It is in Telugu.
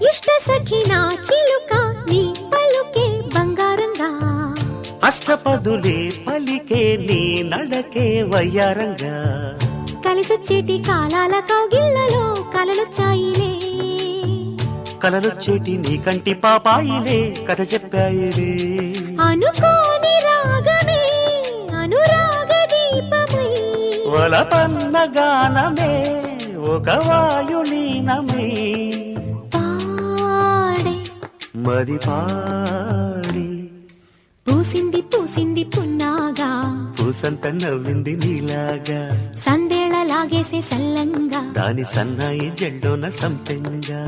ఇష్ట సఖినా చిలుక నీ పలుకే బంగారంగా అష్టపదులే పలికే నీ నడకే వయ్యారంగా కలిసొచ్చేటి కాలాల కౌగిళ్లలో కలలొచ్చాయిలే కలలొచ్చేటి నీ కంటి పాపాయిలే కథ చెప్పాయిలే అనుకోని రాగమే అనురాగ దీపమై వలపన్న గానమే ఒక వాయులీనమే పాడే మది పాడి పూసింది పూసింది పున్నాగా పూసంత నవ్వింది నీలాగా సందేళ లాగేసే సల్లంగా దాని సన్నాయి జెండోన సంపెంగా